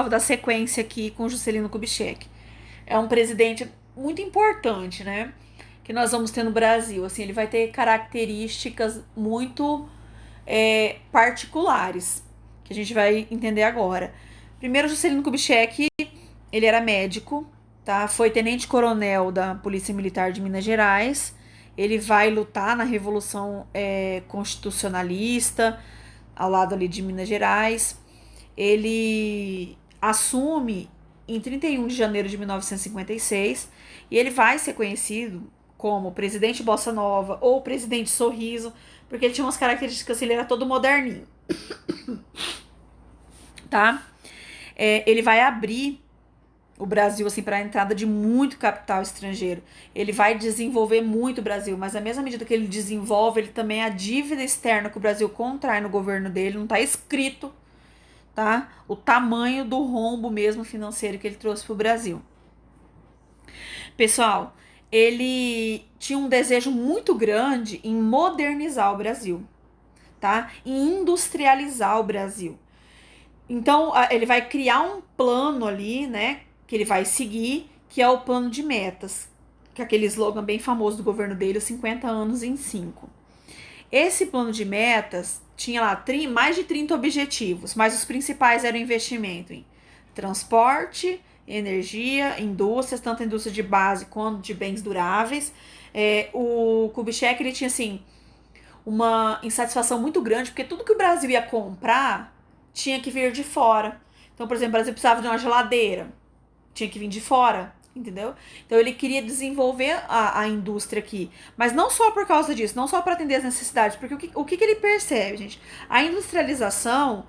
Vou dar sequência aqui com Juscelino Kubitschek. É um presidente muito importante, né? Que nós vamos ter no Brasil. Assim, ele vai ter características muito particulares, que a gente vai entender agora. Primeiro, Juscelino Kubitschek, ele era médico, tá? Foi tenente-coronel da Polícia Militar de Minas Gerais. Ele vai lutar na Revolução Constitucionalista, ao lado ali de Minas Gerais. Ele assume em 31 de janeiro de 1956 e ele vai ser conhecido como presidente Bossa Nova ou presidente Sorriso, porque ele tinha umas características, ele era todo moderninho, tá? Ele vai abrir o Brasil assim para a entrada de muito capital estrangeiro. Ele vai desenvolver muito o Brasil, mas à mesma medida que ele desenvolve, ele também a dívida externa que o Brasil contrai no governo dele não está escrito, tá? O tamanho do rombo mesmo financeiro que ele trouxe para o Brasil. Pessoal, ele tinha um desejo muito grande em modernizar o Brasil, tá? Em industrializar o Brasil. Então, ele vai criar um plano ali, né? Que ele vai seguir, que é o plano de metas, que é aquele slogan bem famoso do governo dele, os 50 anos em 5. Esse plano de metas tinha lá mais de 30 objetivos, mas os principais eram investimento em transporte, energia, indústrias, tanto a indústria de base quanto de bens duráveis. O Kubitschek, ele tinha assim uma insatisfação muito grande, porque tudo que o Brasil ia comprar tinha que vir de fora. Então, por exemplo, o Brasil precisava de uma geladeira, tinha que vir de fora, entendeu? Então ele queria desenvolver a indústria aqui, mas não só por causa disso, não só para atender as necessidades, porque o que ele percebe, gente? A industrialização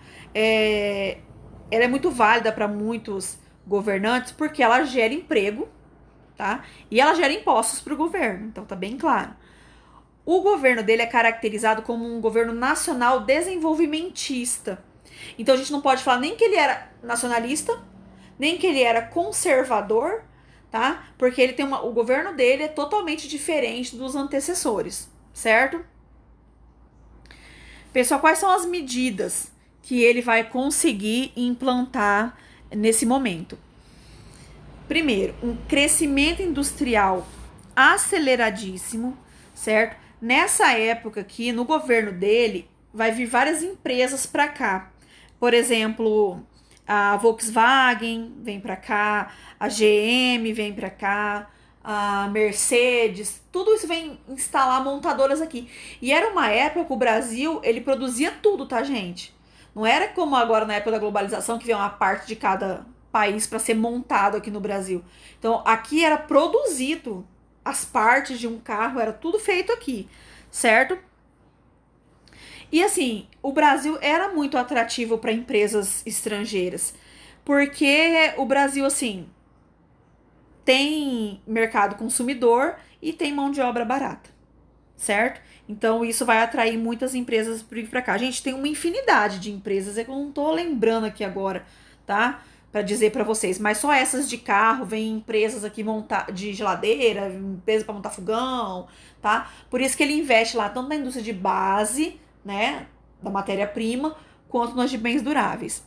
ela é muito válida para muitos governantes porque ela gera emprego, tá? E ela gera impostos para o governo, então tá bem claro. O governo dele é caracterizado como um governo nacional desenvolvimentista. Então a gente não pode falar nem que ele era nacionalista, nem que ele era conservador, tá? Porque ele tem o governo dele é totalmente diferente dos antecessores, certo? Pessoal, quais são as medidas que ele vai conseguir implantar nesse momento? Primeiro, um crescimento industrial aceleradíssimo, certo? Nessa época aqui, no governo dele, vai vir várias empresas para cá. Por exemplo, a Volkswagen vem para cá, a GM vem para cá, a Mercedes, tudo isso vem instalar montadoras aqui. E era uma época que o Brasil, ele produzia tudo, tá, gente? Não era como agora na época da globalização, que vem uma parte de cada país para ser montado aqui no Brasil. Então, aqui era produzido as partes de um carro, era tudo feito aqui, certo? E assim, o Brasil era muito atrativo para empresas estrangeiras, porque o Brasil, assim, tem mercado consumidor e tem mão de obra barata, certo? Então isso vai atrair muitas empresas para vir para cá. A gente tem uma infinidade de empresas, é que eu não tô lembrando aqui agora, tá? Para dizer para vocês, mas só essas de carro, vem empresas aqui de geladeira, empresa para montar fogão, tá? Por isso que ele investe lá tanto na indústria de base, né, da matéria-prima, quanto nas de bens duráveis.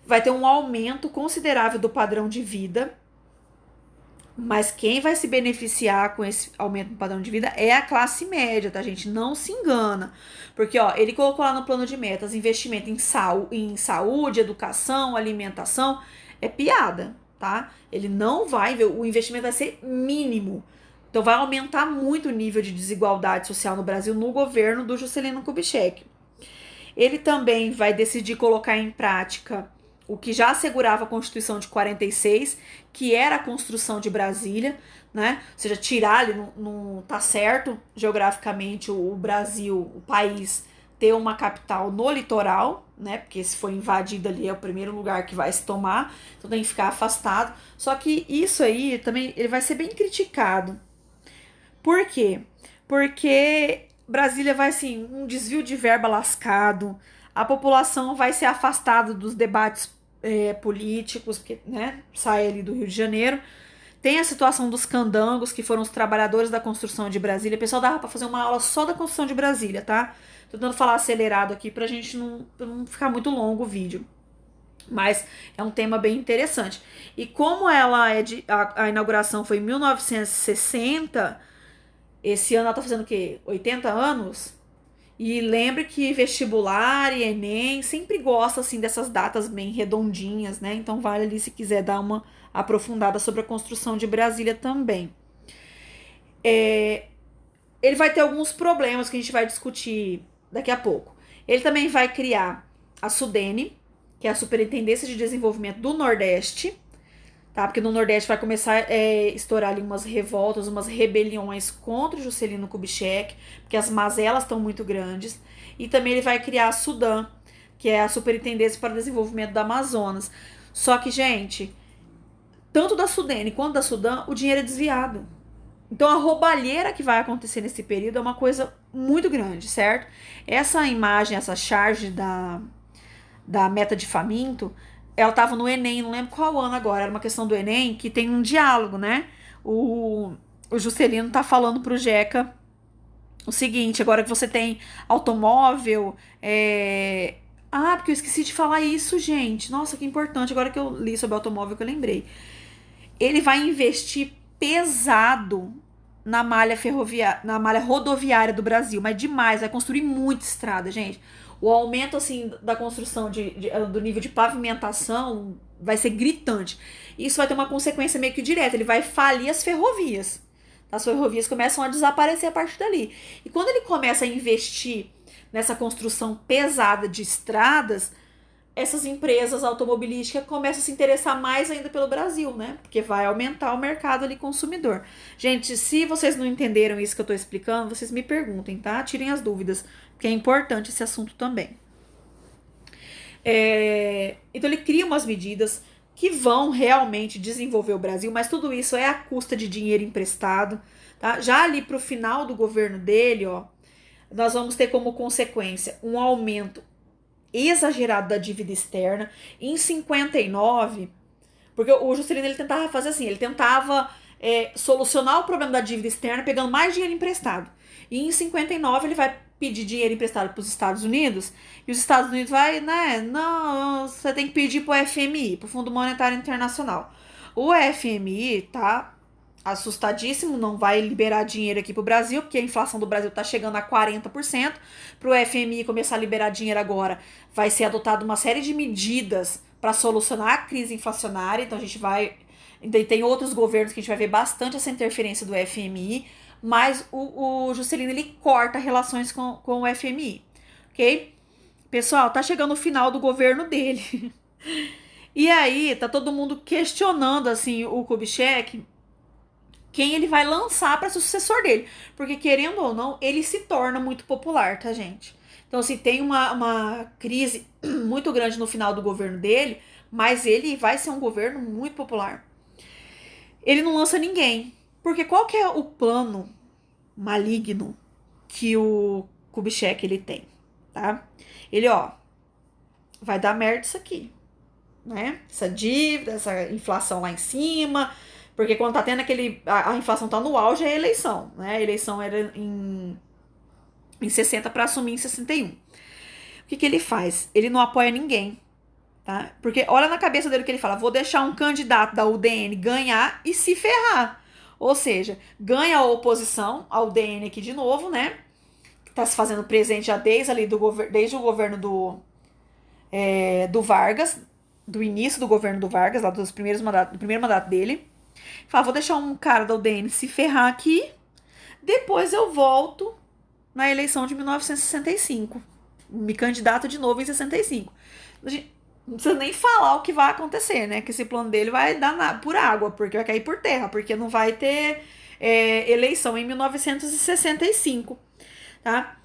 Vai ter um aumento considerável do padrão de vida, mas quem vai se beneficiar com esse aumento do padrão de vida é a classe média, tá, gente? Não se engana. Porque, ó, ele colocou lá no plano de metas investimento em saúde, educação, alimentação. É piada, tá? Ele não vai ver, o investimento vai ser mínimo. Então vai aumentar muito o nível de desigualdade social no Brasil no governo do Juscelino Kubitschek. Ele também vai decidir colocar em prática o que já assegurava a Constituição de 46, que era a construção de Brasília, né? Ou seja, tirar ali, não tá certo geograficamente o Brasil, o país, ter uma capital no litoral, né? Porque se for invadido ali é o primeiro lugar que vai se tomar, então tem que ficar afastado. Só que isso aí também ele vai ser bem criticado. Por quê? Porque Brasília vai assim, um desvio de verba lascado, a população vai ser afastada dos debates políticos, porque, né, sai ali do Rio de Janeiro. Tem a situação dos candangos, que foram os trabalhadores da construção de Brasília. Pessoal, dava pra fazer uma aula só da construção de Brasília, tá? Tô tentando falar acelerado aqui pra gente não ficar muito longo o vídeo. Mas é um tema bem interessante. E como ela é a inauguração foi em 1960, esse ano ela tá fazendo o quê? 80 anos? E lembre que vestibular e Enem sempre gosta assim dessas datas bem redondinhas, né? Então vale ali se quiser dar uma aprofundada sobre a construção de Brasília também. Ele vai ter alguns problemas que a gente vai discutir daqui a pouco. Ele também vai criar a Sudene, que é a Superintendência de Desenvolvimento do Nordeste, tá? Porque no Nordeste vai começar a estourar ali umas revoltas, umas rebeliões contra o Juscelino Kubitschek, porque as mazelas estão muito grandes. E também ele vai criar a Sudam, que é a Superintendência para o Desenvolvimento do Amazonas. Só que, gente, tanto da Sudene quanto da Sudam, o dinheiro é desviado. Então a roubalheira que vai acontecer nesse período é uma coisa muito grande, certo? Essa imagem, essa charge da meta de faminto, ela tava no Enem, não lembro qual ano agora, era uma questão do Enem, que tem um diálogo, né? O Juscelino tá falando pro Jeca o seguinte, agora que você tem automóvel, Ah, porque eu esqueci de falar isso, gente. Nossa, que importante. Agora que eu li sobre automóvel que eu lembrei. Ele vai investir pesado na malha ferroviária, na malha rodoviária do Brasil, mas demais, vai construir muita estrada, gente. O aumento assim da construção do nível de pavimentação vai ser gritante. Isso vai ter uma consequência meio que direta, ele vai falir as ferrovias. As ferrovias começam a desaparecer a partir dali. E quando ele começa a investir nessa construção pesada de estradas, essas empresas automobilísticas começam a se interessar mais ainda pelo Brasil, né? Porque vai aumentar o mercado ali consumidor. Gente, se vocês não entenderam isso que eu tô explicando, vocês me perguntem, tá? Tirem as dúvidas, porque é importante esse assunto também. Então ele cria umas medidas que vão realmente desenvolver o Brasil, mas tudo isso é à custa de dinheiro emprestado, tá? Já ali pro final do governo dele, ó, nós vamos ter como consequência um aumento exagerado da dívida externa. Em 59, porque o Juscelino ele tentava fazer assim, ele tentava solucionar o problema da dívida externa pegando mais dinheiro emprestado. E em 59 ele vai pedir dinheiro emprestado para os Estados Unidos, e os Estados Unidos vai, né, não, você tem que pedir para o FMI, para o Fundo Monetário Internacional. O FMI tá assustadíssimo, não vai liberar dinheiro aqui pro Brasil, porque a inflação do Brasil tá chegando a 40%. Pro FMI começar a liberar dinheiro agora, vai ser adotado uma série de medidas para solucionar a crise inflacionária. Então a gente vai. Tem outros governos que a gente vai ver bastante essa interferência do FMI, mas o Juscelino ele corta relações com o FMI, ok? Pessoal, tá chegando o final do governo dele. E aí, tá todo mundo questionando assim o Kubitschek, quem ele vai lançar para ser sucessor dele. Porque, querendo ou não, ele se torna muito popular, tá, gente? Então, assim, tem uma crise muito grande no final do governo dele, mas ele vai ser um governo muito popular. Ele não lança ninguém. Porque qual que é o plano maligno que o Kubitschek ele tem, tá? Ele, ó, vai dar merda isso aqui, né? Essa dívida, essa inflação lá em cima, porque quando tá tendo aquele. A inflação tá no auge, é a eleição, né? A eleição era em 60 para assumir em 61. O que ele faz? Ele não apoia ninguém, tá? Porque olha na cabeça dele o que ele fala: vou deixar um candidato da UDN ganhar e se ferrar. Ou seja, ganha a oposição, a UDN aqui de novo, né? Que tá se fazendo presente já desde o governo do Vargas, do início do governo do Vargas, lá dos primeiros mandatos, do primeiro mandato dele. Fala, vou deixar um cara da UDN se ferrar aqui, depois eu volto na eleição de 1965. Me candidato de novo em 65. Não precisa nem falar o que vai acontecer, né? Que esse plano dele vai dar por água, porque vai cair por terra, porque não vai ter eleição em 1965, tá?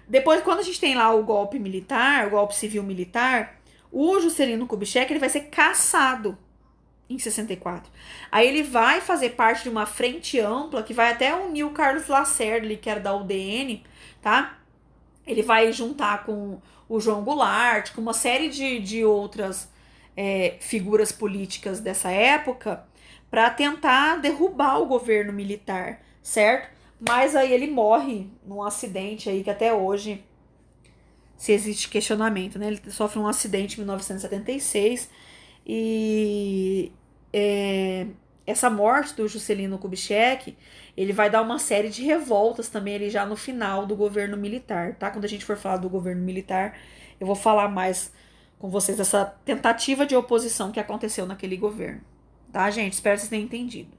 Depois, quando a gente tem lá o golpe militar, o golpe civil militar, o Juscelino Kubitschek ele vai ser cassado em 64. Aí ele vai fazer parte de uma frente ampla que vai até unir o Carlos Lacerda, que era da UDN, tá? Ele vai juntar com o João Goulart, com uma série de outras figuras políticas dessa época, para tentar derrubar o governo militar, certo? Mas aí ele morre num acidente aí que até hoje se existe questionamento, né? Ele sofre um acidente em 1976 e essa morte do Juscelino Kubitschek, ele vai dar uma série de revoltas também ali já no final do governo militar, tá? Quando a gente for falar do governo militar, eu vou falar mais com vocês dessa tentativa de oposição que aconteceu naquele governo, tá, gente? Espero que vocês tenham entendido.